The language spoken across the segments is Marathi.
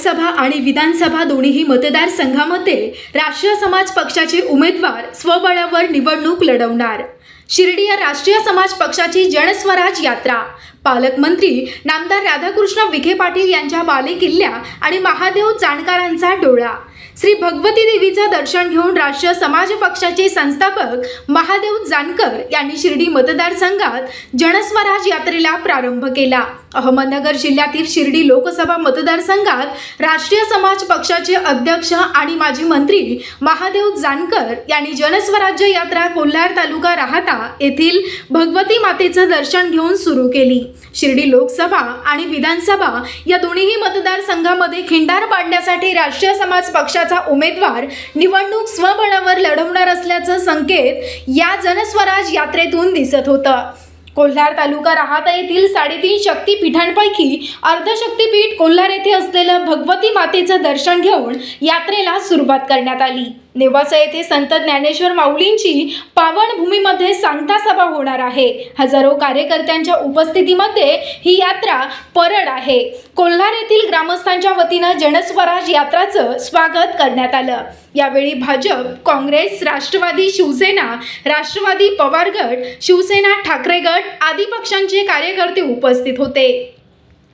लोकसभा आणि विधानसभा दोन्ही मतदारसंघामध्ये राष्ट्रीय समाज पक्षाचे उमेदवार स्वबळावर निवडणूक लढवणार। शिर्डी या राष्ट्रीय समाज पक्षाची जनस्वराज यात्रा पालकमंत्री नामदार राधाकृष्ण विखे पाटील यांच्या बालेकिल्ला आणि महादेव जानकरांचा डोळा। श्री भगवती देवीचे दर्शन घेऊन राष्ट्रीय समाज पक्षाचे संस्थापक महादेव जानकर यांनी शिर्डी मतदारसंघात जनस्वराज यात्रेला प्रारंभ केला। अहमदनगर जिल्ह्यातील शिर्डी लोकसभा मतदारसंघात राष्ट्रीय समाज पक्षाचे अध्यक्ष आणि माजी मंत्री महादेव जानकर यांनी जनस्वराज्य यात्रा कोल्हार तालुका राहाता येथील भगवती मातेचे दर्शन घेऊन सुरू केली। शिर्डी लोकसभा आणि विधानसभा या दोन्ही मतदारसंघामध्ये खिंडार पाडण्यासाठी राष्ट्रीय समाज पक्षाचा उमेदवार निवडणूक स्वबळावर लढवणार असल्याचे संकेत या जनस्वराज यात्रेतून दिसत होते। कोल्हार तालुका राहाता येथील 3.5 शक्तिपीठांपैकी अर्धशक्तिपीठ कोल्हार येथे असलेलं भगवती मातेचे दर्शन घेऊन यात्रेला सुरुवात करण्यात आली। नेवासा येथे संत ज्ञानेश्वर माऊलींची पावनभूमीमध्ये सांगता सभा होणार आहे। हजारो कार्यकर्त्यांच्या उपस्थितीमध्ये ही यात्रा परळ आहे। कोल्हार येथील ग्रामस्थांच्या वतीने जनस्वराज यात्राचं स्वागत करण्यात आलं। यावेळी भाजप, काँग्रेस, राष्ट्रवादी, शिवसेना, राष्ट्रवादी पवार गट, शिवसेना ठाकरे गट आदी पक्षांचे कार्यकर्ते उपस्थित होते।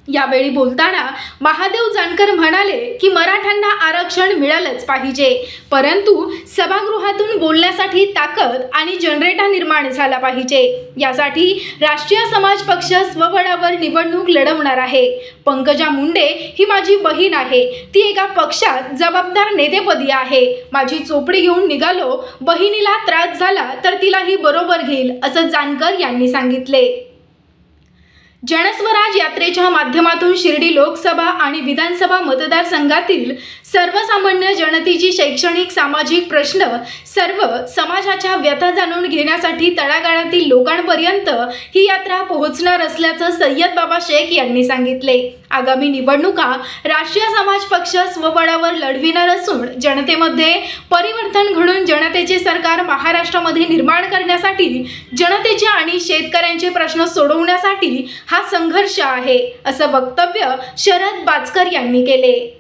यावेळी बोलताना महादेव जानकर म्हणाले की मराठ्यांना आरक्षण मिळालंच पाहिजे, परंतु सभागृहातून बोलण्यासाठी ताकद आणि जनरेटर निर्माण झाला पाहिजे। यासाठी राष्ट्रीय समाज पक्ष स्वबळावर निवडणूक लढवणार आहे। पंकजा मुंडे ही माझी बहीण आहे, ती एका पक्षात जबाबदार नेतेपदी आहे। माझी चोपडी घेऊन निघालो, बहिणीला त्रास झाला तर तिलाही बरोबर घेईल असं जानकर यांनी सांगितले। जनस्वराज यात्रेच्या माध्यमातून शिर्डी लोकसभा आणि विधानसभा मतदारसंघातील सर्वसामान्य जनतेची शैक्षणिक सामाजिक प्रश्न सर्व समाजाच्या व्यथा जाणून घेण्यासाठी तळागाळातील लोकांपर्यंत ही यात्रा पोहोचणार असल्याचं सय्यद बाबा शेख यांनी सांगितले। आगामी निवडणुका राष्ट्रीय समाज पक्ष स्वबळावर लढविणार असून जनतेमध्ये परिवर्तन घडून जनतेचे सरकार महाराष्ट्रामध्ये निर्माण करण्यासाठी जनतेचे आणि शेतकऱ्यांचे प्रश्न सोडवण्यासाठी हा संघर्ष आहे असं वक्तव्य शरद बाचकर यांनी केले।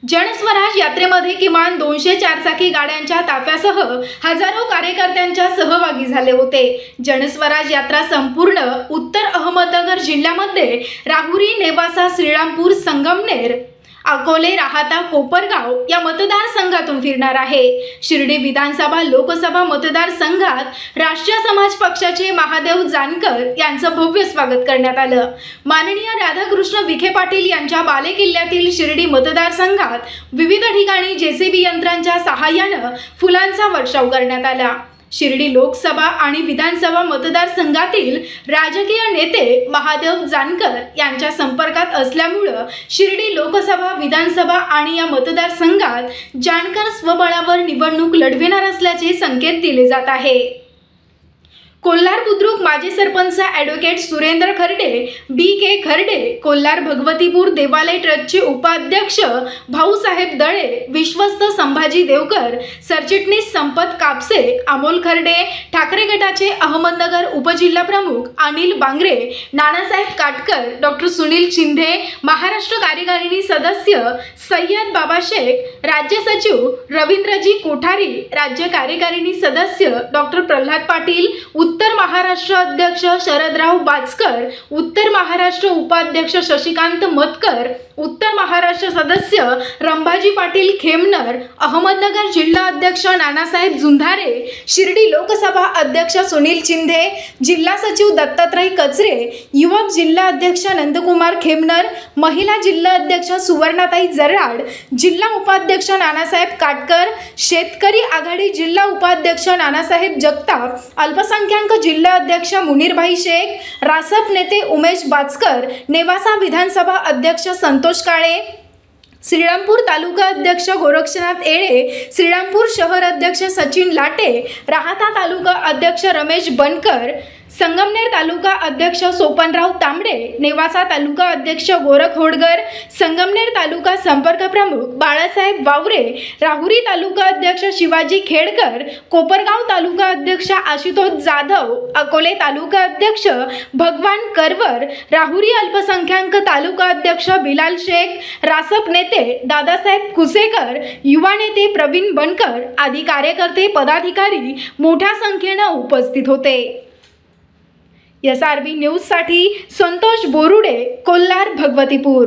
जनस्वराज यात्रेमध्ये किमान 200 चारचाकी गाड्यांच्या ताफ्यासह हजारो कार्यकर्त्यांच्या सहभागी झाले होते। जनस्वराज यात्रा संपूर्ण उत्तर अहमदनगर जिल्ह्यामध्ये राहुरी, नेवासा, श्रीरामपूर, संगमनेर, अकोले, राहाता, कोपरगाव या मतदारसंघातून फिरणार आहे। शिर्डी विधानसभा लोकसभा मतदारसंघात राष्ट्रीय समाज पक्षाचे महादेव जानकर यांचं भव्य स्वागत करण्यात आलं। माननीय राधाकृष्ण विखे पाटील यांच्या बालेकिल्ल्यातील शिर्डी मतदारसंघात विविध ठिकाणी जेसीबी यंत्रांच्या सहाय्याने फुलांचा वर्षाव करण्यात आला। शिर्डी लोकसभा आणि विधानसभा मतदारसंघातील राजकीय नेते महादेव जानकर यांच्या संपर्कात असल्यामुळे शिर्डी लोकसभा, विधानसभा आणि या मतदारसंघात जानकर स्वबळावर निवडणूक लढविणार असल्याचे संकेत दिले जात आहे। कोल्हार बुद्रुक माजी सरपंच ॲडव्होकेट सुरेंद्र खर्डे, BK खर्डे, कोल्हार भगवतीपूर देवालय ट्रस्टचे उपाध्यक्ष भाऊसाहेब दळे, विश्वस्त संभाजी देवकर, सरचिटणीस संपत कापसे, अमोल खर्डे, ठाकरे गटाचे अहमदनगर उपजिल्हा प्रमुख अनिल बांगरे, नानासाहेब काटकर, डॉक्टर सुनील चिंधे, महाराष्ट्र कार्यकारिणी सदस्य सय्यद बाबा शेख, राज्य सचिव रवींद्रजी कोठारी, राज्य कार्यकारिणी सदस्य डॉक्टर प्रल्हाद पाटील, उत्तर महाराष्ट्र अध्यक्ष शरदराव बाचकर, उत्तर महाराष्ट्र उपाध्यक्ष शशिकांत मतकर, उत्तर महाराष्ट्र सदस्य रंभाजी पाटील खेमनर, अहमदनगर जिल्हा अध्यक्ष नानासाहेब जुंधारे, शिर्डी लोकसभा अध्यक्ष सुनील चिंधे, जिल्हा सचिव दत्तात्रय कचरे, युवक जिल्हा अध्यक्ष नंदकुमार खेमनर, महिला जिल्हा अध्यक्ष सुवर्णाताई जर्राड, जिल्हा उपाध्यक्ष नानासाहेब काटकर, शेतकरी आघाडी जिल्हा उपाध्यक्ष नानासाहेब जगताप, अल्पसंख्याक जिल्हा अध्यक्ष मुनीरभाई शेख, रासप नेते उमेश बाचकर, नेवासा विधानसभा अध्यक्ष संतोष काळे, श्रीरामपूर तालुका अध्यक्ष गोरक्षनाथ येळे, श्रीरामपूर शहर अध्यक्ष सचिन लाटे, राहाता तालुका अध्यक्ष रमेश बनकर, संगमनेर तालुका अध्यक्ष सोपनराव तांबडे, नेवासा तालुका अध्यक्ष गोरख होडगर, संगमनेर तालुका संपर्क प्रमुख बाळासाहेब वावरे, राहुरी तालुका अध्यक्ष शिवाजी खेडकर, कोपरगाव तालुका अध्यक्ष आशुतोष जाधव, अकोले तालुका अध्यक्ष भगवान करवर, राहुरी अल्पसंख्याक तालुका अध्यक्ष बिलाल शेख, रासप नेते दादासाहेब कुसेकर, युवा नेते प्रवीण बनकर आदी कार्यकर्ते पदाधिकारी मोठ्या संख्येने उपस्थित होते। SRB न्यूज साठी संतोष बोरुडे, कोल्हार भगवतीपूर।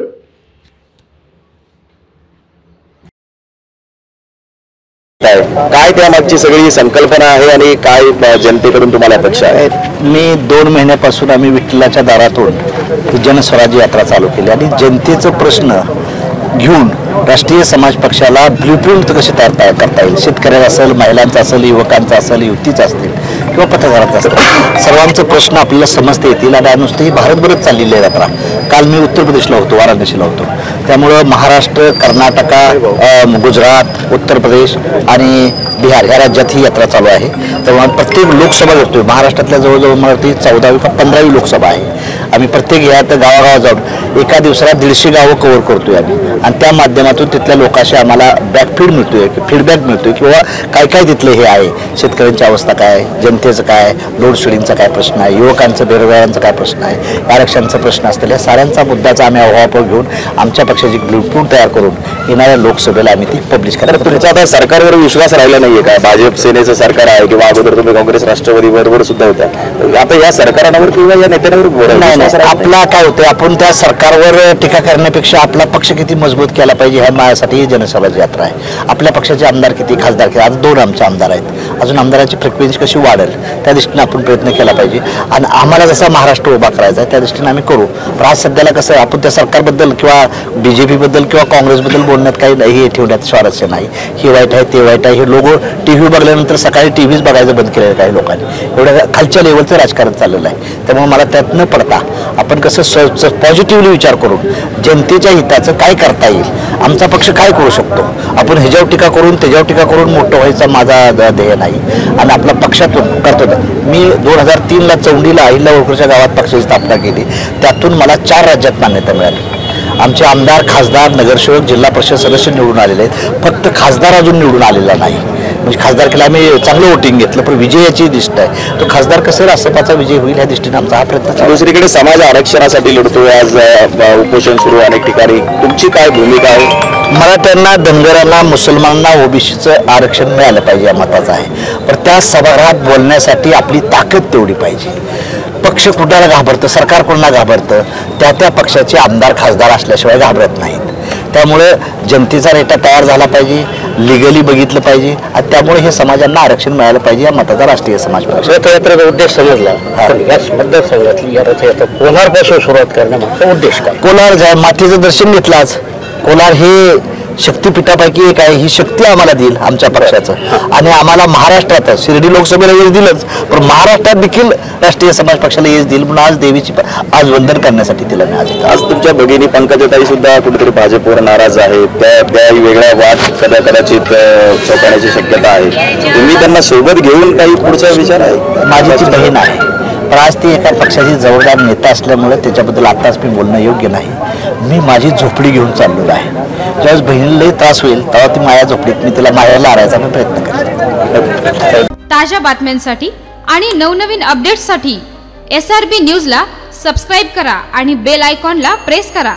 काय त्यामागची सगळी संकल्पना आहे आणि काय जनतेकडून तुम्हाला अपेक्षा आहे? मी 2 महिन्यापासून आम्ही विठ्ठलाच्या दारातून जनस्वराज्य यात्रा चालू केली आणि जनतेचं प्रश्न घेऊन राष्ट्रीय समाज पक्षाला ब्लूप्रिंट कशी तयार करता येईल, शेतकऱ्याचा असेल, महिलांचा असेल, युवकांचा असेल, युवतीचा असतील किंवा पत्रकारांचा असतील, सर्वांचे प्रश्न आपल्याला समजता येतील। आणि नुसती भारतभरच चाललेली आहे यात्रा। काल मी उत्तर प्रदेशला होतो, वाराणसीला होतो, त्यामुळं महाराष्ट्र, कर्नाटका, गुजरात, उत्तर प्रदेश आणि बिहार या राज्यात ही यात्रा चालू आहे। त्यामुळे प्रत्येक लोकसभा करतोय, महाराष्ट्रातल्या जवळजवळ मला ती 14वी का 15वी लोकसभा आहे। आम्ही प्रत्येक यात गावागावात जाऊन एका दिवसाला 150 गावं कव्हर करतोय आम्ही आणि त्या माध्यमातून तिथल्या लोकांशी आम्हाला बॅकफीड मिळतोय, फीडबॅक मिळतोय किंवा काय काय तिथले हे आहे, शेतकऱ्यांची अवस्था काय, जनतेचं काय, लोड शेडिंगचा काय प्रश्न आहे, युवकांचं बेरोजगारांचा काय प्रश्न आहे, आरक्षणाचा प्रश्न असतील, या साऱ्यांचा मुद्द्याचा आम्ही अहवाल घेऊन आमच्या पक्षाची ब्लूप्रिंट तयार करून येणाऱ्या लोकसभेला आम्ही ती पब्लिश करणार। तुमचा आता सरकारवर विश्वास राहिला नाहीये का? भाजप सेनेचं सरकार आहे किंवा अगोदर तुम्ही काँग्रेस राष्ट्रवादी बरोबर सुद्धा होत्या, आता या सरकारांवर किंवा या नेत्यांवर नाही, आपला काय होतं, आपण त्या सरकारवर टीका करण्यापेक्षा आपला पक्ष किती मजबूत केला पाहिजे ह्या माझ्यासाठी ही जनस्वराज्य यात्रा आहे। आपल्या पक्षाचे आमदार किती, खासदार किती, आज 2 आमचे आमदार आहेत, अजून आमदारांची फ्रिक्वेन्सी कशी वाढेल त्या दृष्टीने आपण प्रयत्न केला पाहिजे आणि आम्हाला जसा महाराष्ट्र उभा करायचा आहे त्या दृष्टीने आम्ही करू। पण आज सध्याला कसं आपण त्या सरकारबद्दल किंवा BJP बद्दल किंवा काँग्रेसबद्दल बोलण्यात काही हे ठेवण्यात स्वारस्य नाही। हे वाईट आहे, ते वाईट आहे, हे लोगो TV बघल्यानंतर सकाळी TVच बघायचं बंद केलेलं काही लोकांनी, एवढ्या खालच्या लेवलचं राजकारण चाललेलं आहे। त्यामुळे मला त्यात न पडता आपण कसं पॉझिटिव्हली विचार करून जनतेच्या हिताचं काय करता येईल, आमचा पक्ष काय करू शकतो, आपण ह्याच्यावर टीका करून त्याच्यावर टीका करून मोठं व्हायचा माझा ध्येय नाही आणि आपल्या पक्षातून करतो। मी 2003ला चौंडीला अहिल्या होळकरच्या गावात पक्षाची स्थापना केली, त्यातून मला 4 राज्यात मान्यता मिळाली। आमचे आमदार, खासदार, नगरसेवक, जिल्हा परिषद सदस्य निवडून आलेले आहेत, फक्त खासदार अजून निवडून आलेला नाही। म्हणजे खासदार केला आम्ही चांगलं वोटिंग घेतलं, पण विजयाची दिष्ट आहे, तो खासदार कसं रासपाचा विजय होईल ह्या दृष्टीने आमचा हा प्रयत्न चालू। दुसरीकडे समाज आरक्षणासाठी लढतोय, आज उपोषण सुरू अनेक ठिकाणी, तुमची काय भूमिका आहे? मराठ्यांना, धनगरांना, मुसलमानांना ओबीसीचं आरक्षण मिळालं पाहिजे या मताचा आहे, पण त्या सभागृहात बोलण्यासाठी आपली ताकद तेवढी पाहिजे। पक्ष कुणाला घाबरतं, सरकार कोणाला घाबरतं, त्या पक्षाचे आमदार, खासदार असल्याशिवाय घाबरत नाहीत। त्यामुळे जनतेचा रेटा तयार झाला पाहिजे, लिगली बघितलं पाहिजे आणि त्यामुळे हे समाजांना आरक्षण मिळालं पाहिजे या मताचा राष्ट्रीय समाज पक्ष। रथयात्रेचा उद्देश समजला, या मतदारसंघातली या रथयात्रा कोलारपासून सुरुवात करण्यामागचा उद्देश काय? कोलार मातीचं दर्शन घेतलं आज। कोलार हे शक्तीपीठापैकी एक आहे, ही शक्ती आम्हाला देईल आमच्या पक्षाचं आणि आम्हाला महाराष्ट्रात शिर्डी लोकसभेला यश दिलंच, पण महाराष्ट्रात देखील राष्ट्रीय समाज पक्षाला यश देईल म्हणून आज देवीची आज वंदन करण्यासाठी तिला मी आज तुमच्या भगिनी पंकजाताई सुद्धा कुठेतरी भाजपवर नाराज आहेत, त्या वेगळा वाद कदाचित चौकण्याची शक्यता आहे, तुम्ही त्यांना सोबत घेऊन काही पुढचा विचार आहे? माझी ती बहीण आहे, पण आज ती एका पक्षाची जबाबदार नेता असल्यामुळे त्याच्याबद्दल आताच मी बोलणं योग्य नाही। मी माझी झोपडी घेऊन चाललेलो आहे, ज्यावेळेस बहिणीलाही त्रास होईल तेव्हा ती माझ्या झोपडीत मी तिला मारायला आणायचा प्रयत्न करेन। ताज्या बातम्यांसाठी आणि नवनवीन अपडेट्ससाठी SRB न्यूजला सबस्क्राईब करा आणि बेल आयकॉनला प्रेस करा।